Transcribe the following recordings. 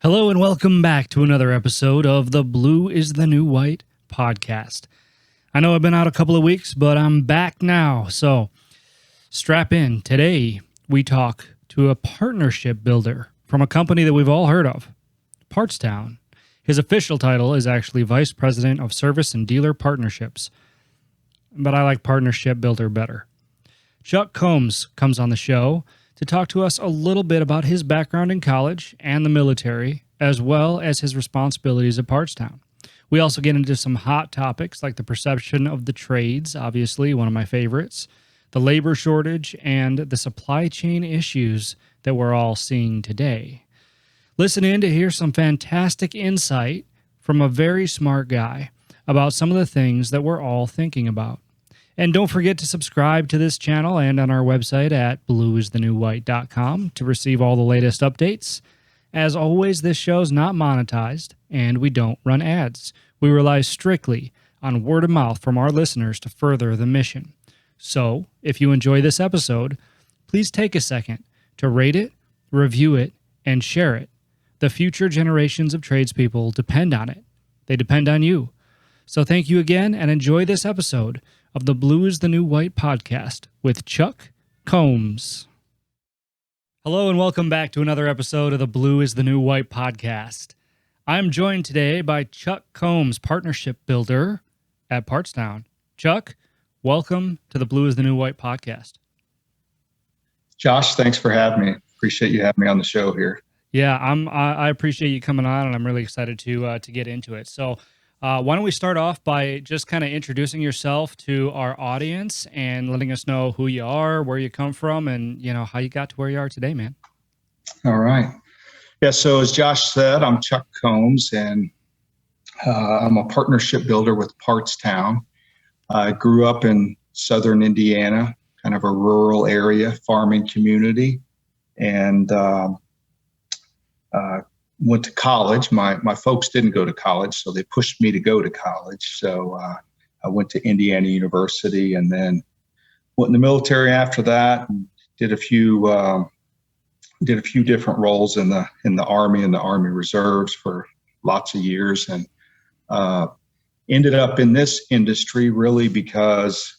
Hello and welcome back to another episode of the Blue is the New White podcast. I know I've been out a couple of weeks, but I'm back now, so strap in. Today, we talk to a partnership builder from a company that we've all heard of, Partstown. His official title is actually Vice President of Service and Dealer Partnerships, but I like Partnership Builder better. Chuck Combs comes on the show to talk to us a little bit about his background in college and the military, as well as his responsibilities at Partstown. We also get into some hot topics like the perception of the trades, obviously one of my favorites, the labor shortage, and the supply chain issues that we're all seeing today. Listen in to hear some fantastic insight from a very smart guy about some of the things that we're all thinking about. And don't forget to subscribe to this channel and on our website at blueisthenewwhite.com to receive all the latest updates. As always, this show's not monetized, and we don't run ads. We rely strictly on word of mouth from our listeners to further the mission. So, if you enjoy this episode, please take a second to rate it, review it, and share it. The future generations of tradespeople depend on it. They depend on you. So thank you again, and enjoy this episode of the Blue is the New White podcast with Chuck Combs. Hello and welcome back to another episode of the Blue is the New White podcast. I'm joined today by Chuck Combs, partnership builder at Partstown. Chuck, welcome to the Blue is the New White podcast. Josh, thanks for having me. Appreciate you having me on the show here. Yeah, I appreciate you coming on, and I'm really excited to get into it. So why don't we start off by just kind of introducing yourself to our audience and letting us know who you are, where you come from, and how you got to where you are today, man. All right. Yeah, so as Josh said, I'm Chuck Combs, and I'm a partnership builder with Partstown. I grew up in southern Indiana, kind of a rural area, farming community, and went to college. My folks didn't go to college, so they pushed me to go to college. So I went to Indiana University, and then went in the military after that. And did a few different roles in the Army and the Army Reserves for lots of years, and ended up in this industry really because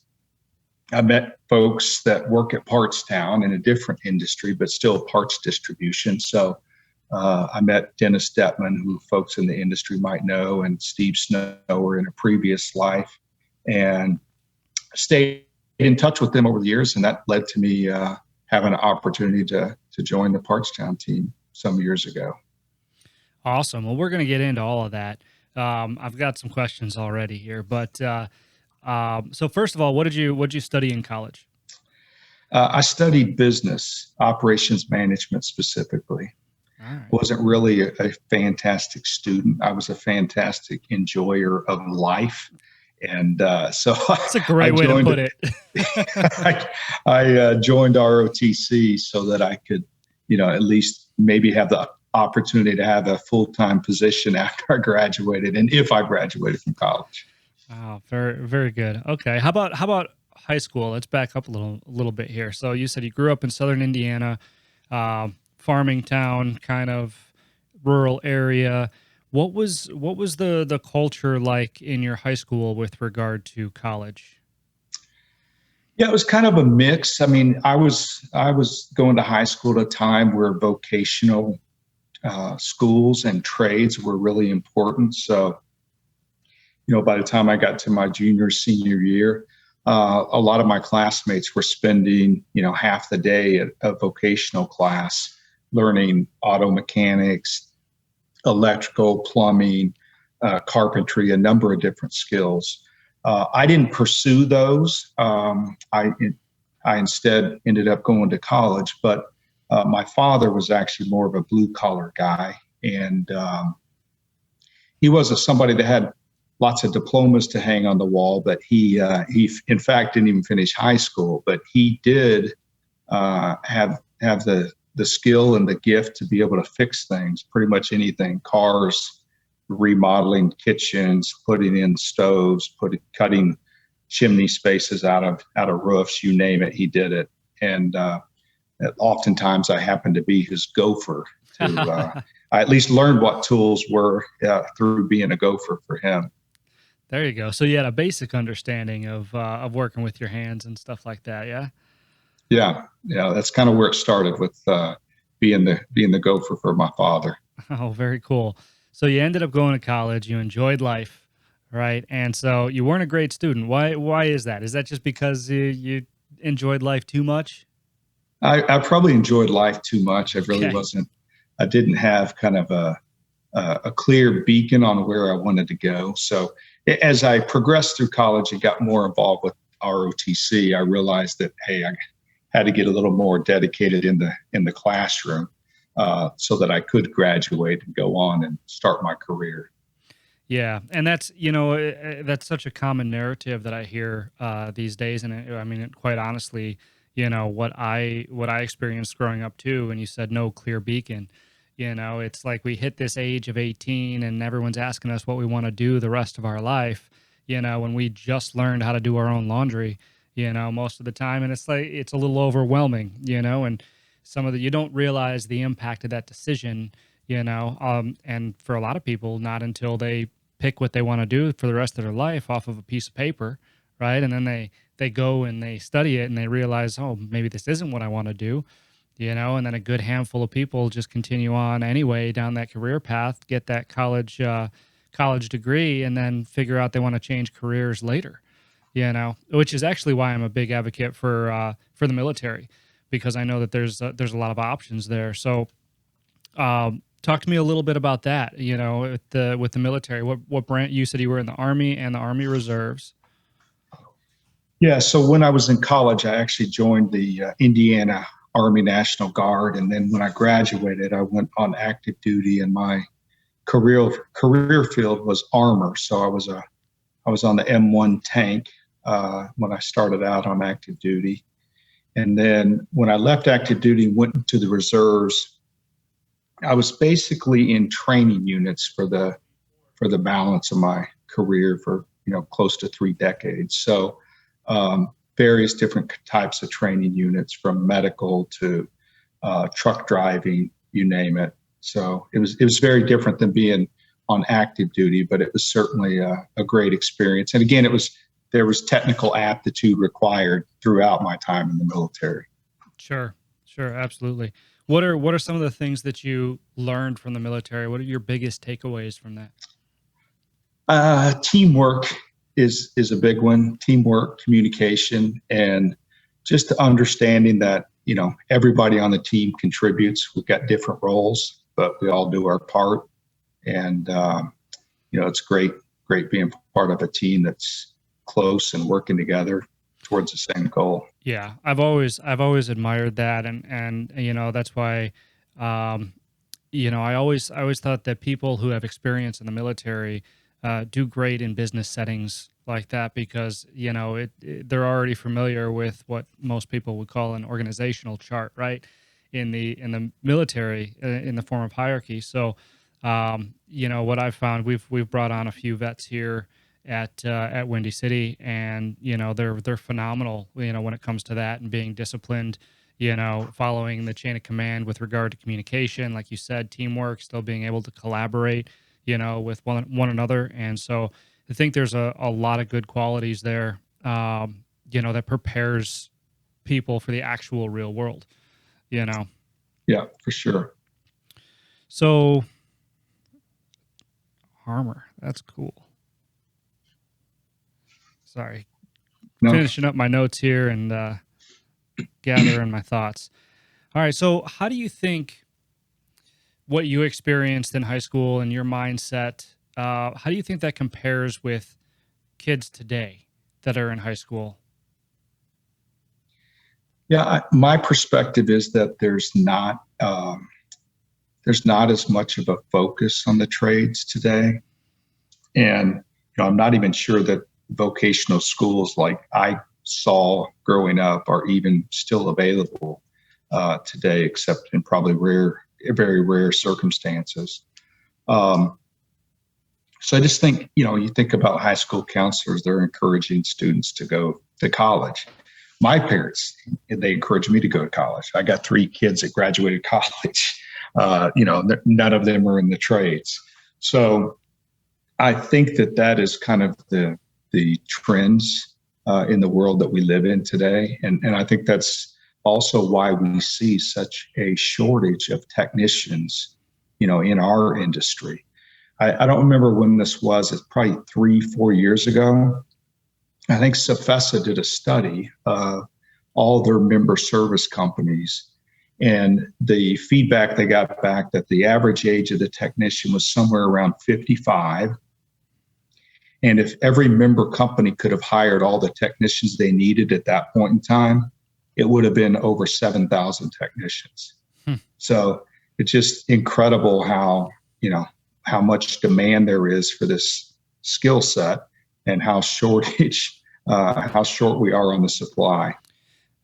I met folks that work at Partstown in a different industry, but still parts distribution. So I met Dennis Detman, who folks in the industry might know, and Steve Snower in a previous life, and stayed in touch with them over the years. And that led to me having an opportunity to join the Partstown team some years ago. Awesome. Well, we're going to get into all of that. I've got some questions already here, but so first of all, what did you study in college? I studied business, operations management specifically. Right. Wasn't really a fantastic student. I was a fantastic enjoyer of life. And so that's a great way to put it. I joined ROTC so that I could, at least maybe have the opportunity to have a full-time position after I graduated, and if I graduated from college. Wow, very, very good. Okay. How about high school? Let's back up a little bit here. So you said you grew up in southern Indiana, farming town, kind of rural area. What was the culture like in your high school with regard to college? Yeah, it was kind of a mix. I mean, I was going to high school at a time where vocational schools and trades were really important. So, by the time I got to my senior year, a lot of my classmates were spending, half the day at a vocational class learning auto mechanics, electrical, plumbing, carpentry, a number of different skills. I didn't pursue those. I instead ended up going to college, but my father was actually more of a blue collar guy, and he was somebody that had lots of diplomas to hang on the wall, but he in fact didn't even finish high school, but he did have the skill and the gift to be able to fix things, pretty much anything, cars, remodeling kitchens, putting in stoves, cutting chimney spaces out of roofs, you name it, he did it. And oftentimes I happened to be his gopher. I at least learned what tools were through being a gopher for him. There you go. So you had a basic understanding of working with your hands and stuff like that. Yeah. Yeah, yeah, that's kind of where it started with being the gopher for my father. Oh, very cool. So you ended up going to college. You enjoyed life, right? And so you weren't a great student. Why is that? Is that just because you enjoyed life too much? I probably enjoyed life too much. I really Okay. wasn't. I didn't have kind of a clear beacon on where I wanted to go. So as I progressed through college and got more involved with ROTC, I realized that hey, I had to get a little more dedicated in the classroom so that I could graduate and go on and start my career. Yeah, and that's that's such a common narrative that I hear these days, and I mean, quite honestly, what I experienced growing up too. And you said no clear beacon. It's like we hit this age of 18, and everyone's asking us what we want to do the rest of our life. When we just learned how to do our own laundry. Most of the time, and it's like it's a little overwhelming. And some of the you don't realize the impact of that decision. And for a lot of people, not until they pick what they want to do for the rest of their life off of a piece of paper, right? And then they go and they study it and they realize, oh, maybe this isn't what I want to do, and then a good handful of people just continue on anyway down that career path, get that college degree, and then figure out they want to change careers later, which is actually why I'm a big advocate for the military, because I know that there's a lot of options there. So talk to me a little bit about that. With the military. What branch you said you were in the Army and the Army Reserves? Yeah, so when I was in college, I actually joined the Indiana Army National Guard, and then when I graduated, I went on active duty, and my career field was armor. So I was on the M1 tank when I started out on active duty, and then when I left active duty, and went into the reserves. I was basically in training units for the balance of my career for close to 3 decades. So various different types of training units, from medical to truck driving, you name it. So it was very different than being on active duty, but it was certainly a great experience. And again, there was technical aptitude required throughout my time in the military. Sure, sure, absolutely. What are some of the things that you learned from the military? What are your biggest takeaways from that? Teamwork is a big one. Teamwork, communication, and just understanding that everybody on the team contributes. We've got different roles, but we all do our part. And it's great being part of a team that's close and working together towards the same goal. Yeah, I've always admired that, and that's why, um, I always thought that people who have experience in the military do great in business settings like that, because they're already familiar with what most people would call an organizational chart, right? In the military, in the form of hierarchy. So, what I've found, we've brought on a few vets here at Windy City, and they're phenomenal. When it comes to that and being disciplined, following the chain of command with regard to communication, like you said, teamwork, still being able to collaborate, with one another. And so I think there's a lot of good qualities there, that prepares people for the actual real world. You know. Yeah, for sure. So armor, that's cool. Sorry, No. finishing up my notes here and gathering my thoughts. All right. So, how do you think what you experienced in high school and your mindset, how do you think that compares with kids today that are in high school? Yeah, my perspective is that there's not as much of a focus on the trades today, and I'm not even sure that vocational schools like I saw growing up are even still available today, except in probably very rare circumstances. Um, so I just think, you think about high school counselors, they're encouraging students to go to college. My parents, they encouraged me to go to college. I got 3 kids that graduated college. None of them are in the trades. So I think that is kind of the trends in the world that we live in today. And I think that's also why we see such a shortage of technicians, in our industry. I don't remember when this was. It's probably 3-4 years ago. I think Safesa did a study of all their member service companies, and the feedback they got back that the average age of the technician was somewhere around 55. And if every member company could have hired all the technicians they needed at that point in time, it would have been over 7,000 technicians. So it's just incredible how much demand there is for this skill set, and how short we are on the supply.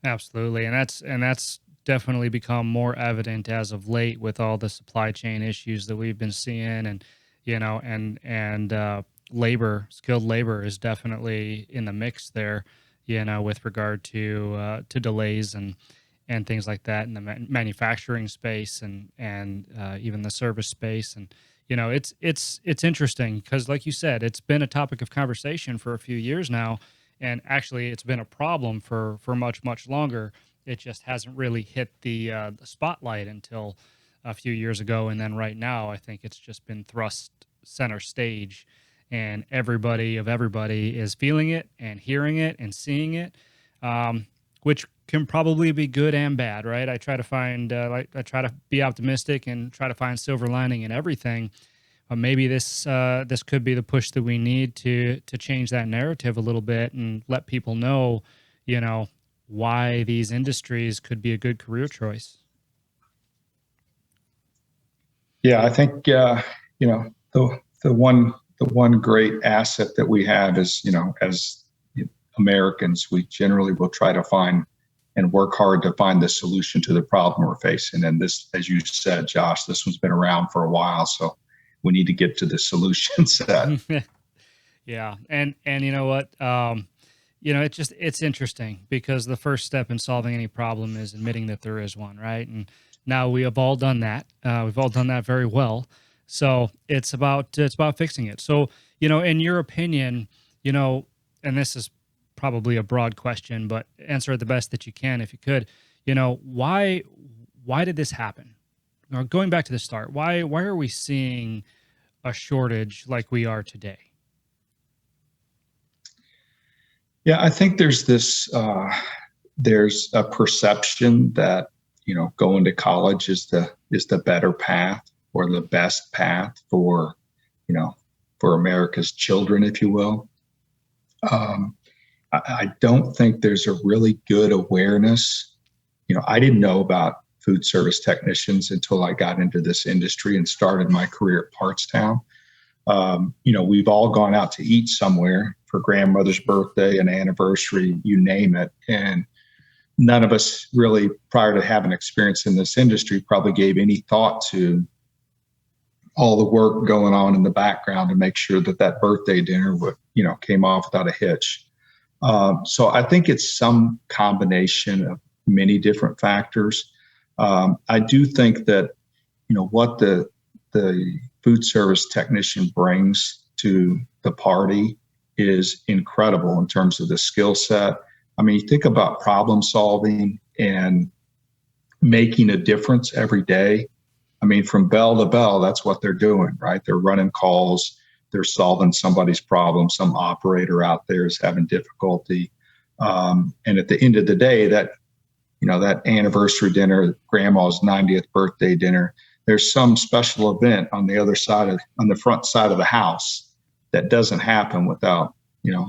Absolutely. And that's definitely become more evident as of late with all the supply chain issues that we've been seeing. And, skilled labor is definitely in the mix there, with regard to delays and things like that in the manufacturing space and even the service space. And, it's interesting because, like you said, it's been a topic of conversation for a few years now. And actually, it's been a problem for much, much longer. It just hasn't really hit the spotlight until a few years ago. And then right now, I think it's just been thrust center stage, and everybody is feeling it and hearing it and seeing it, which can probably be good and bad, right? I try to find, I try to be optimistic and try to find silver lining in everything. Maybe this could be the push that we need to change that narrative a little bit and let people know, why these industries could be a good career choice. Yeah, I think the one great asset that we have is, as Americans, we generally will try to find and work hard to find the solution to the problem we're facing. And this, as you said, Josh, this one's been around for a while, so we need to get to the solution set. Yeah. And you know what? It's interesting because the first step in solving any problem is admitting that there is one, right? And now we have all done that. We've all done that very well. So it's about fixing it. So, in your opinion, and this is probably a broad question, but answer it the best that you can if you could. Why did this happen? Now, going back to the start, why are we seeing a shortage like we are today? Yeah, I think there's a perception that going to college is the better path or the best path for America's children, if you will. I don't think there's a really good awareness. I didn't know about food service technicians until I got into this industry and started my career at Partstown. We've all gone out to eat somewhere for grandmother's birthday, an anniversary, you name it. And none of us really, prior to having experience in this industry, probably gave any thought to all the work going on in the background to make sure that birthday dinner came off without a hitch. So I think it's some combination of many different factors. I do think that, what the food service technician brings to the party is incredible in terms of the skill set. I mean, you think about problem solving and making a difference every day. I mean, from bell to bell, that's what they're doing, right? They're running calls, they're solving somebody's problem. Some operator out there is having difficulty. And at the end of the day, that anniversary dinner, grandma's 90th birthday dinner, there's some special event on the front side of the house that doesn't happen without,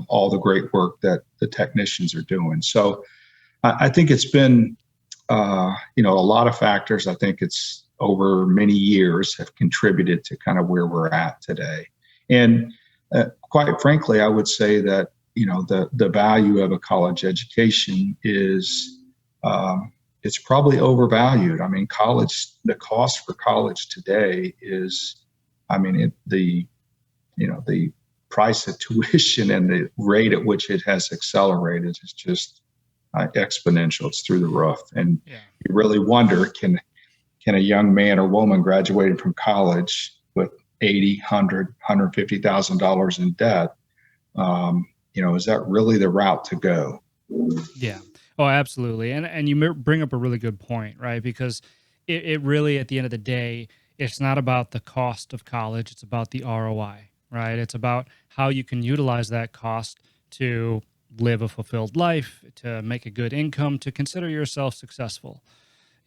all the great work that the technicians are doing. So I think it's been, a lot of factors. I think it's over many years have contributed to kind of where we're at today. And quite frankly, I would say that, the value of a college education is, it's probably overvalued. I mean, the cost for college today is, the price of tuition and the rate at which it has accelerated is just exponential. It's through the roof. And you really wonder, can can a young man or woman graduating from college with 80, 100, $150,000 in debt, is that really the route to go? Yeah. Oh, absolutely. And you bring up a really good point, right? Because it really, at the end of the day, it's not about the cost of college. It's about the ROI, right? It's about how you can utilize that cost to live a fulfilled life, to make a good income, to consider yourself successful,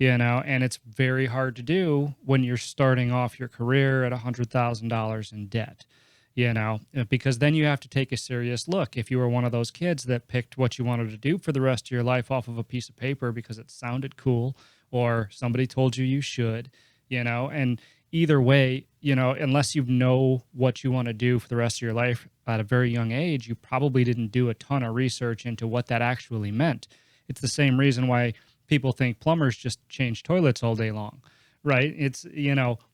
and it's very hard to do when you're starting off your career at $100,000 in debt, because then you have to take a serious look. If you were one of those kids that picked what you wanted to do for the rest of your life off of a piece of paper because it sounded cool or somebody told you should, and either way, unless you know what you want to do for the rest of your life at a very young age, you probably didn't do a ton of research into what that actually meant. It's the same reason why people think plumbers just change toilets all day long, right? It's,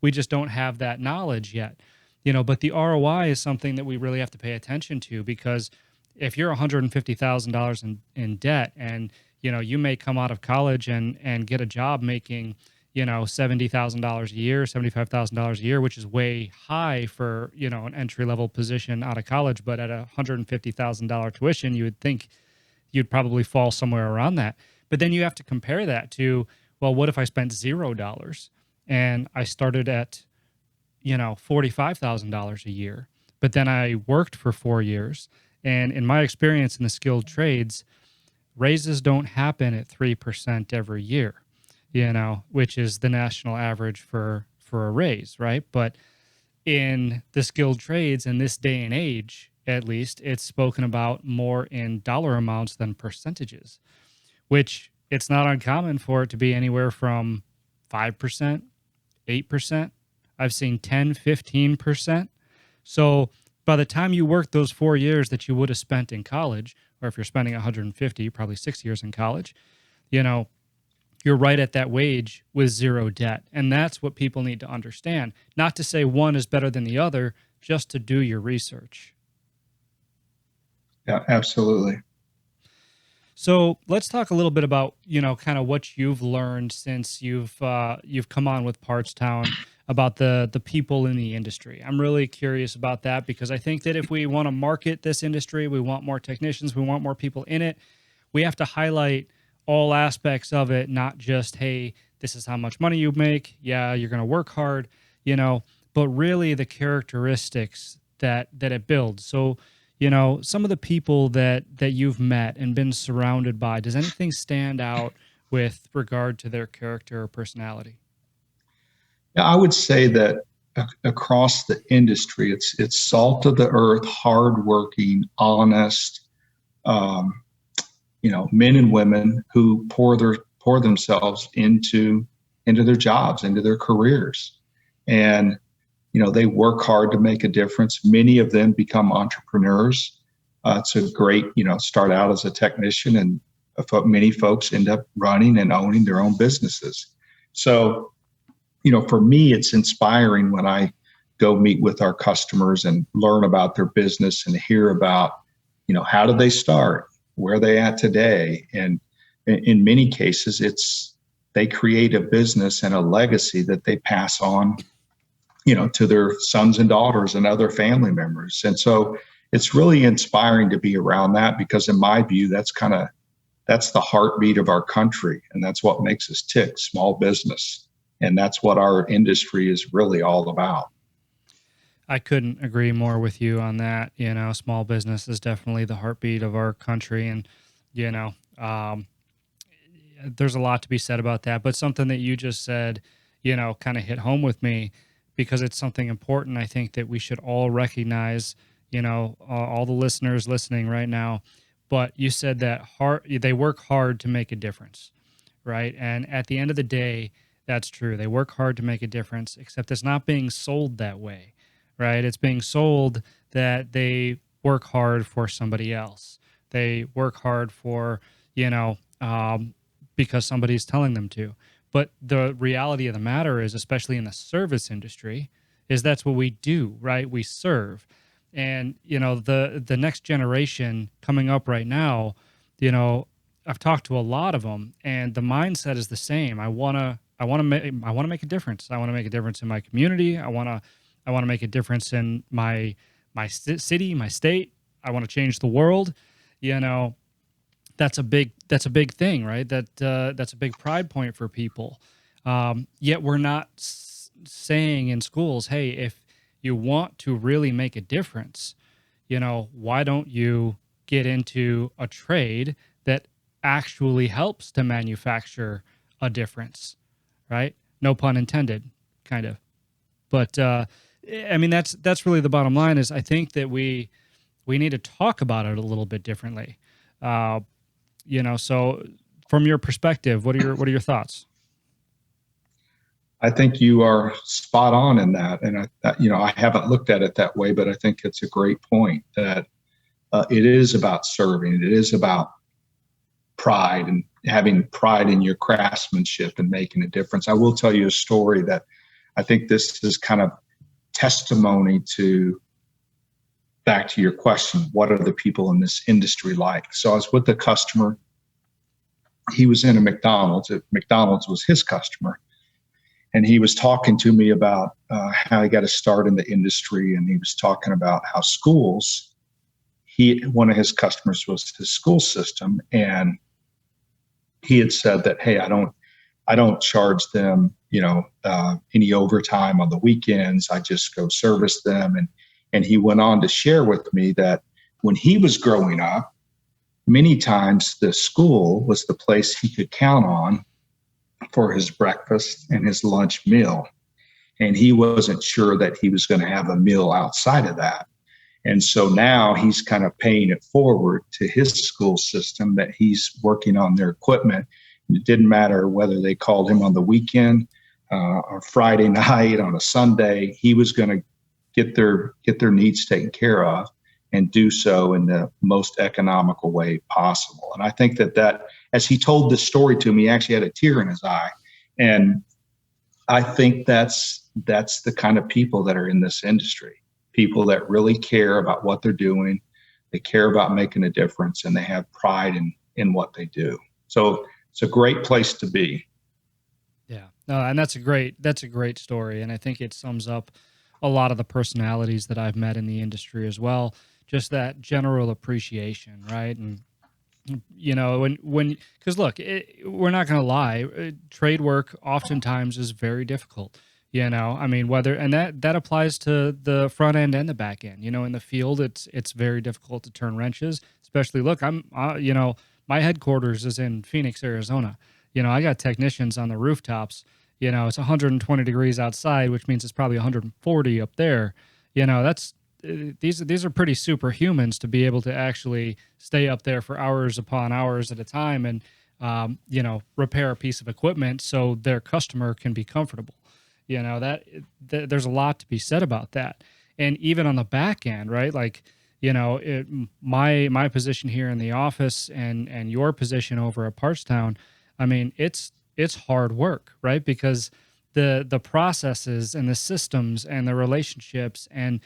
we just don't have that knowledge yet, but the ROI is something that we really have to pay attention to, because if you're $150,000 in debt and, you may come out of college and get a job making, $70,000 a year, $75,000 a year, which is way high for, an entry level position out of college. But at a $150,000 tuition, you would think you'd probably fall somewhere around that. But then you have to compare that to, well, what if I spent $0 and I started at, $45,000 a year, but then I worked for 4 years. And in my experience in the skilled trades, raises don't happen at 3% every year, which is the national average for a raise, right? But in the skilled trades in this day and age, at least, it's spoken about more in dollar amounts than percentages, which it's not uncommon for it to be anywhere from 5%, 8%. I've seen 10, 15%. So by the time you work those 4 years that you would have spent in college, or if you're spending 150, probably 6 years in college, you're right at that wage with zero debt. And that's what people need to understand. Not to say one is better than the other, just to do your research. Yeah, absolutely. So let's talk a little bit about, kind of what you've learned since you've come on with Partstown about the people in the industry. I'm really curious about that, because I think that if we want to market this industry, we want more technicians, we want more people in it, we have to highlight all aspects of it, not just, hey, this is how much money you make. Yeah, you're going to work hard, but really the characteristics that it builds. So, some of the people that you've met and been surrounded by, does anything stand out with regard to their character or personality? Yeah, I would say that across the industry, it's salt of the earth, hardworking, honest, men and women who pour themselves into their jobs, into their careers, and they work hard to make a difference. Many of them become entrepreneurs. It's a great, start out as a technician, and many folks end up running and owning their own businesses. So, for me, it's inspiring when I go meet with our customers and learn about their business and hear about, how did they start? Where are they at today? And in many cases, they create a business and a legacy that they pass on, to their sons and daughters and other family members. And so it's really inspiring to be around that, because in my view, that's the heartbeat of our country. And that's what makes us tick, small business. And that's what our industry is really all about. I couldn't agree more with you on that. Small business is definitely the heartbeat of our country. And, there's a lot to be said about that. But something that you just said, kind of hit home with me, because it's something important. I think that we should all recognize, all the listeners listening right now. But you said that they work hard to make a difference, right? And at the end of the day, that's true. They work hard to make a difference, except it's not being sold that way, right? It's being sold that they work hard for somebody else. They work hard for, because somebody's telling them to. But the reality of the matter is, especially in the service industry, is that's what we do, right? We serve. And, the next generation coming up right now, I've talked to a lot of them, and the mindset is the same. I want I want to make a difference. I want to make a difference in my community. I want to make a difference in my city, my state. I want to change the world. You know, that's a big thing, right? That's a big pride point for people. Yet we're not saying in schools, hey, if you want to really make a difference, why don't you get into a trade that actually helps to manufacture a difference, right? No pun intended, kind of. But I mean, that's really the bottom line. Is I think that we need to talk about it a little bit differently. Uh, so from your perspective, what are your thoughts? I think you are spot on in that. And I haven't looked at it that way, but I think it's a great point that it is about serving. It is about pride and having pride in your craftsmanship and making a difference. I will tell you a story that I think this is kind of testimony to, back to your question, what are the people in this industry like? So I was with a customer. He was in a McDonald's. McDonald's was his customer. And he was talking to me about how he got a start in the industry. And he was talking about how schools, one of his customers was his school system. And he had said that, hey, I don't charge them, any overtime on the weekends. I just go service them. And he went on to share with me that when he was growing up, many times the school was the place he could count on for his breakfast and his lunch meal. And he wasn't sure that he was going to have a meal outside of that. And so now he's kind of paying it forward to his school system that he's working on their equipment. It didn't matter whether they called him on the weekend or Friday night, on a Sunday, he was going to get their needs taken care of and do so in the most economical way possible. And I think that as he told this story to me, he actually had a tear in his eye. And I think that's the kind of people that are in this industry, people that really care about what they're doing. They care about making a difference, and they have pride in what they do. So it's a great place to be. Yeah, no, and that's a great story. And I think it sums up a lot of the personalities that I've met in the industry as well. Just that general appreciation, right? And because look, we're not going to lie, trade work oftentimes is very difficult. I mean, that applies to the front end and the back end. In the field, it's very difficult to turn wrenches. Especially, look, my headquarters is in Phoenix, Arizona. I got technicians on the rooftops. It's 120 degrees outside, which means it's probably 140 up there. That's these are pretty superhumans to be able to actually stay up there for hours upon hours at a time and repair a piece of equipment so their customer can be comfortable. There's a lot to be said about that. And even on the back end, right? Like, my position here in the office and your position over at Partstown, I mean, it's hard work, right? Because the processes and the systems and the relationships and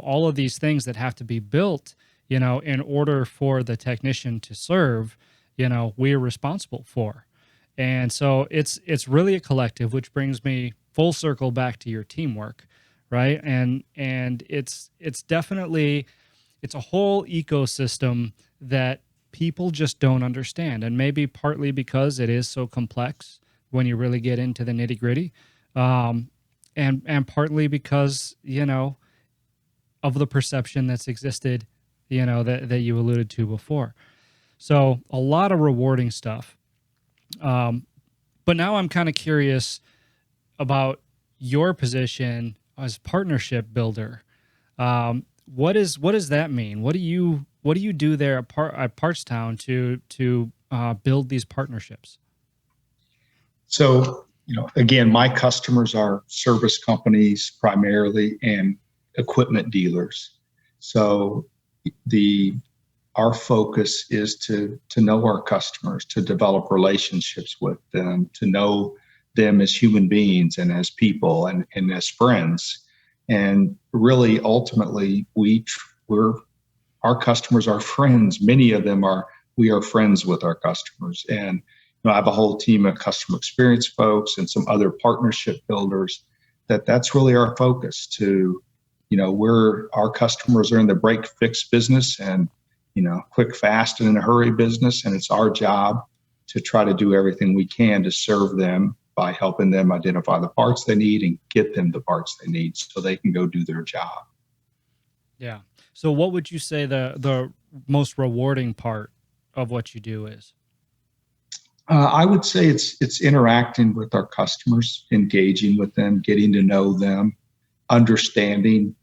all of these things that have to be built, in order for the technician to serve, we're responsible for. And so it's really a collective, which brings me full circle back to your teamwork, right? And it's definitely, it's a whole ecosystem that people just don't understand. And maybe partly because it is so complex when you really get into the nitty gritty. And partly because, of the perception that's existed, that you alluded to before. So a lot of rewarding stuff. But now I'm kind of curious about your position as partnership builder. What does that mean? What do you do there at Partstown to build these partnerships? So, again, my customers are service companies primarily and equipment dealers. So our focus is to know our customers, to develop relationships with them, to know them as human beings and as people and as friends. And really, ultimately, our customers are friends. Many of them we are friends with our customers. And I have a whole team of customer experience folks and some other partnership builders. That's really our focus. To, our customers are in the break fix business, and quick, fast, and in a hurry business, and it's our job to try to do everything we can to serve them by helping them identify the parts they need and get them the parts they need so they can go do their job. Yeah. So what would you say the most rewarding part of what you do is? I would say it's interacting with our customers, engaging with them, getting to know them, understanding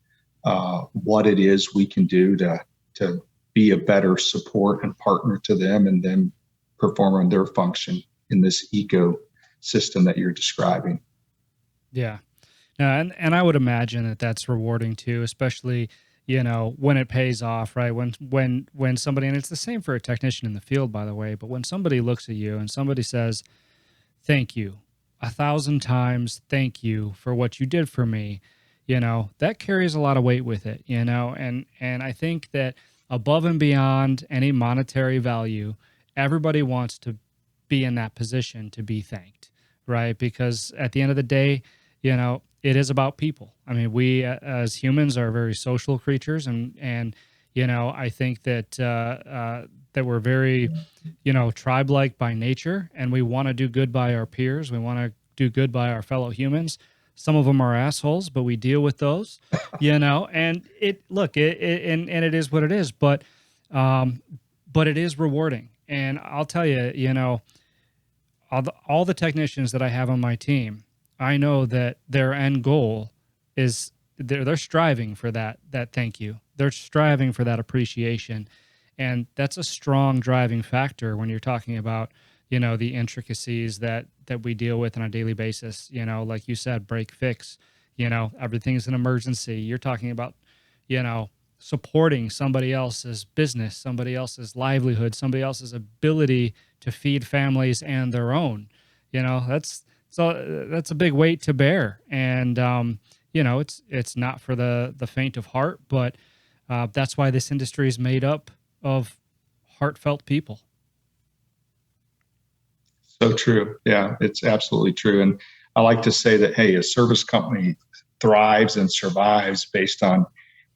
what it is we can do to be a better support and partner to them, and then performing their function in this ecosystem that you're describing. Yeah. And I would imagine that that's rewarding too, especially, when it pays off, right? When somebody, and it's the same for a technician in the field, by the way, but when somebody looks at you and somebody says, thank you 1,000 times, thank you for what you did for me, that carries a lot of weight with it, and I think that above and beyond any monetary value, everybody wants to be in that position to be thanked, right? Because at the end of the day, it is about people. I mean, we as humans are very social creatures, and I think that we're very, tribe-like by nature, and we want to do good by our peers. We want to do good by our fellow humans. Some of them are assholes, but we deal with those, and and it is what it is, but it is rewarding. And I'll tell you, all the technicians that I have on my team, I know that their end goal is they're striving for that thank you. They're striving for that appreciation. And that's a strong driving factor when you're talking about, the intricacies that we deal with on a daily basis. Like you said, break fix, everything's an emergency. You're talking about, supporting somebody else's business, somebody else's livelihood, somebody else's ability to feed families and their own. That's a big weight to bear. And it's not for the faint of heart, but that's why this industry is made up of heartfelt people. So true. Yeah, it's absolutely true. And I like to say that, hey, a service company thrives and survives based on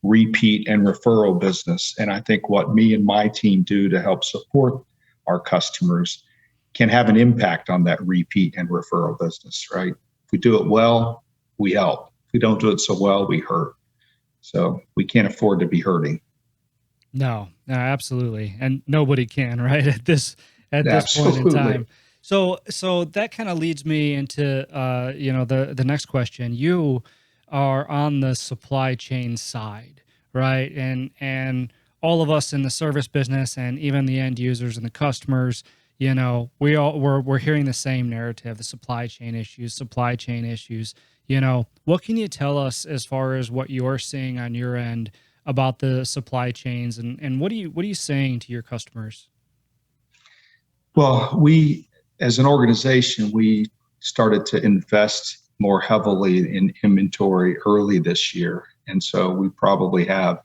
repeat and referral business. And I think what me and my team do to help support our customers can have an impact on that repeat and referral business, right? If we do it well, we help. If we don't do it so well, we hurt. So we can't afford to be hurting. No, absolutely. And nobody can, right? At this Absolutely. point in time. So that kind of leads me into, the next question. You are on the supply chain side, right? And all of us in the service business, and even the end users and the customers, we're hearing the same narrative: the supply chain issues. What can you tell us as far as what you're seeing on your end about the supply chains, and what are you saying to your customers? Well, we, as an organization, we started to invest more heavily in inventory early this year. And so we probably have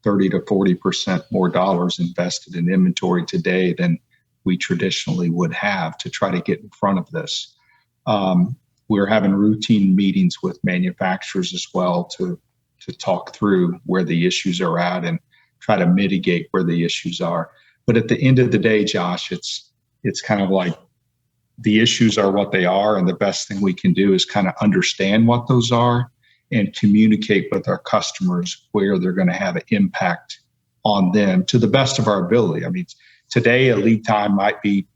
30 to 40% more dollars invested in inventory today than we traditionally would have to try to get in front of this. We're having routine meetings with manufacturers as well to talk through where the issues are at and try to mitigate where the issues are. But at the end of the day, Josh, it's kind of like the issues are what they are, and the best thing we can do is kind of understand what those are and communicate with our customers where they're going to have an impact on them to the best of our ability. I mean, today a lead time might be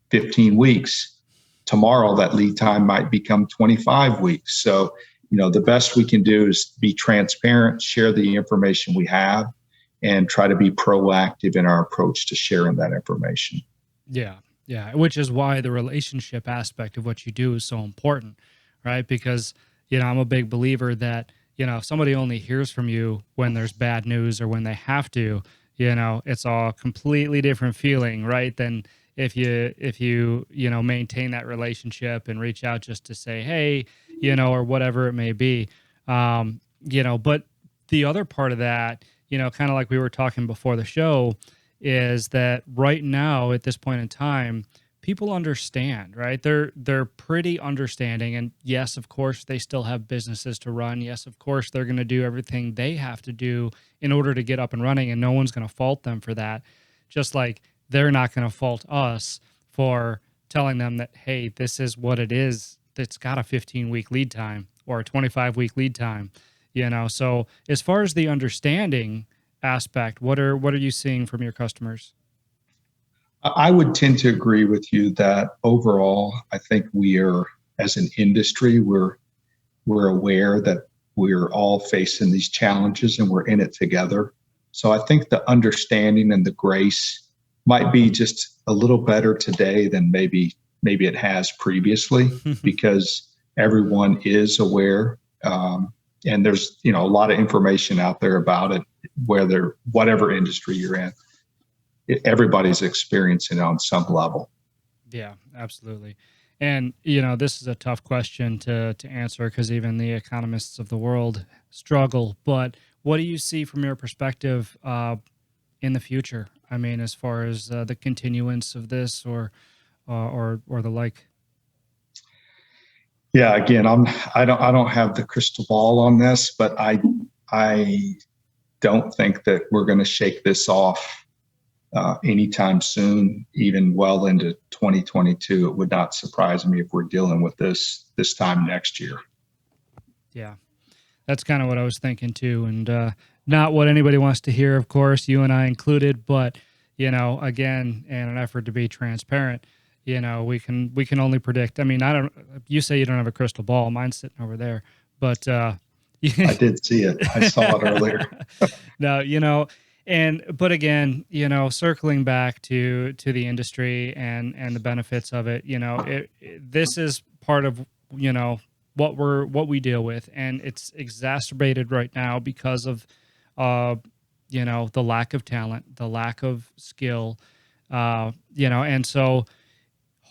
15 weeks. Tomorrow that lead time might become 25 weeks. So, the best we can do is be transparent, share the information we have, and try to be proactive in our approach to sharing that information. Yeah. Yeah. Which is why the relationship aspect of what you do is so important, right? Because, I'm a big believer that, if somebody only hears from you when there's bad news or when they have to, it's a completely different feeling, right? Than if you maintain that relationship and reach out just to say, hey, or whatever it may be. But the other part of that, kind of like we were talking before the show, is that right now at this point in time, people understand, right? They're pretty understanding. And yes, of course, they still have businesses to run. Yes, of course, they're going to do everything they have to do in order to get up and running, and no one's going to fault them for that. Just like they're not going to fault us for telling them that, hey, this is what it is. It's got a 15-week lead time or a 25-week lead time, you know? So as far as the understanding aspect, what are you seeing from your customers? I would tend to agree with you that overall, I think we are, as an industry, we're aware that we're all facing these challenges and we're in it together. So I think the understanding and the grace might be just a little better today than maybe it has previously, because everyone is aware, and there's a lot of information out there about it. Whether whatever industry you're in, everybody's experiencing it on some level. Yeah, absolutely. And this is a tough question to answer because even the economists of the world struggle. But what do you see from your perspective in the future? I mean, as far as the continuance of this, or the like. Yeah, again, I don't have the crystal ball on this, but I don't think that we're going to shake this off anytime soon, even well into 2022. It would not surprise me if we're dealing with this time next year. Yeah, that's kind of what I was thinking too, and not what anybody wants to hear, of course, you and I included. But again, in an effort to be transparent, we can only predict. I mean, I don't. You say you don't have a crystal ball. Mine's sitting over there, but I did see it. I saw it earlier. no. But again, circling back to the industry and the benefits of it, this is part of what we deal with, and it's exacerbated right now because of the lack of talent, the lack of skill, and so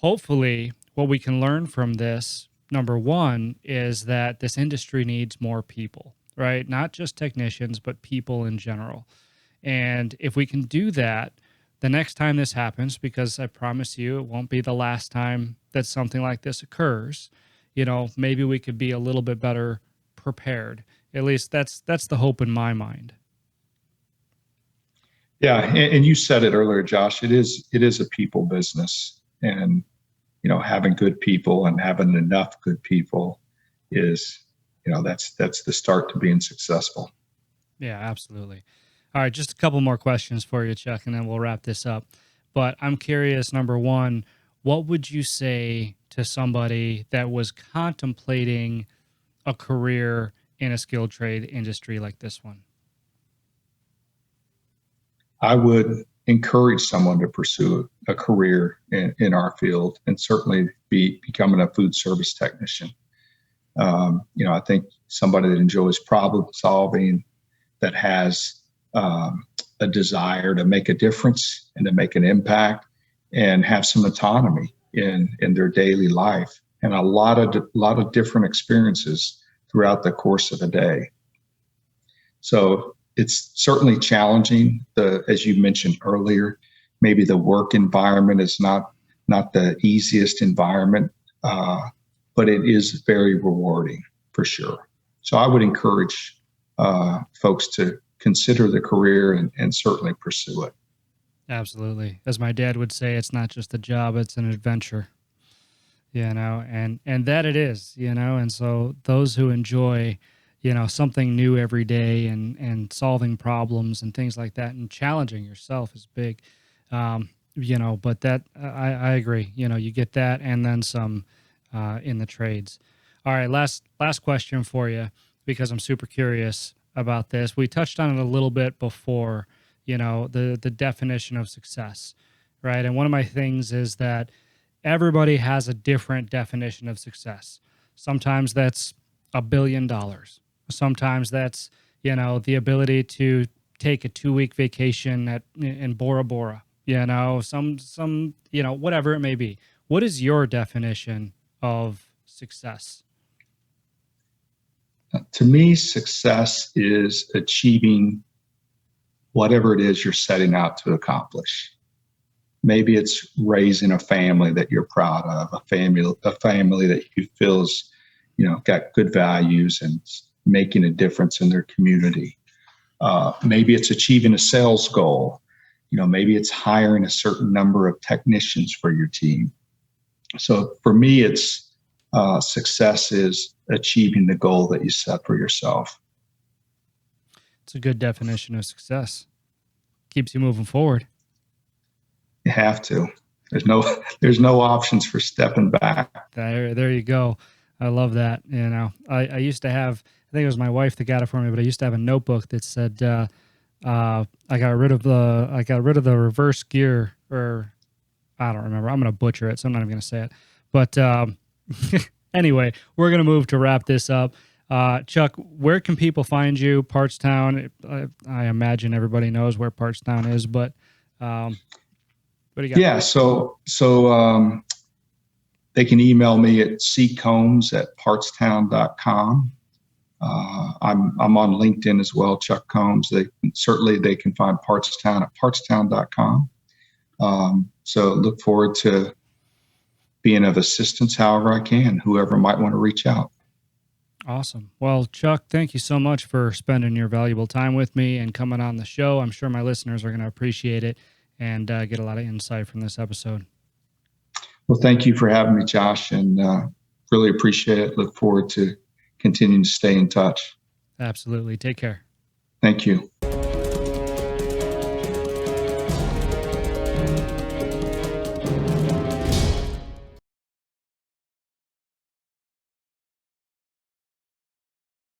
hopefully what we can learn from this, number one, is that this industry needs more people, right? Not just technicians, but people in general. And if we can do that, the next time this happens, because I promise you it won't be the last time that something like this occurs, maybe we could be a little bit better prepared. At least that's the hope in my mind. Yeah, and you said it earlier, Josh. It is a people business, and having good people and having enough good people is that's the start to being successful. Yeah, absolutely. All right, just a couple more questions for you, Chuck, and then we'll wrap this up. But I'm curious, number one, what would you say to somebody that was contemplating a career in a skilled trade industry like this one? I would encourage someone to pursue a career in our field, and certainly becoming a food service technician. I think somebody that enjoys problem solving, that has a desire to make a difference and to make an impact and have some autonomy in their daily life, and a lot of different experiences throughout the course of a day. So it's certainly challenging. As you mentioned earlier, maybe the work environment is not the easiest environment, but it is very rewarding for sure. So I would encourage folks to consider the career and certainly pursue it. Absolutely. As my dad would say, it's not just a job, it's an adventure. And that it is, and so those who enjoy something new every day, and solving problems and things like that, and challenging yourself is big. But that I agree, you get that and then some in the trades. All right, last question for you, because I'm super curious about this. We touched on it a little bit before, the definition of success, right? And one of my things is that everybody has a different definition of success. Sometimes that's $1 billion. Sometimes that's, the ability to take a 2-week vacation in Bora Bora, some, whatever it may be. What is your definition of success? To me, success is achieving whatever it is you're setting out to accomplish. Maybe it's raising a family that you're proud of, a family that you feel is, got good values and making a difference in their community. Maybe it's achieving a sales goal. Maybe it's hiring a certain number of technicians for your team. So for me, it's success is achieving the goal that you set for yourself. It's a good definition of success. Keeps you moving forward. You have to. There's no options for stepping back. There you go. I love that. I used to have, I think it was my wife that got it for me, but I used to have a notebook that said, I got rid of the reverse gear, or I don't remember. I'm going to butcher it, so I'm not even going to say it. But anyway, we're going to move to wrap this up. Chuck, where can people find you? Partstown. I imagine everybody knows where Partstown is, but what do you got? Yeah. So they can email me at ccombs@partstown.com. I'm on LinkedIn as well, Chuck Combs. They can find Partstown at partstown.com. So look forward to being of assistance however I can, whoever might want to reach out. Awesome. Well, Chuck, thank you so much for spending your valuable time with me and coming on the show. I'm sure my listeners are going to appreciate it and get a lot of insight from this episode. Well, thank you for having me, Josh, and really appreciate it. Look forward to continuing to stay in touch. Absolutely. Take care. Thank you.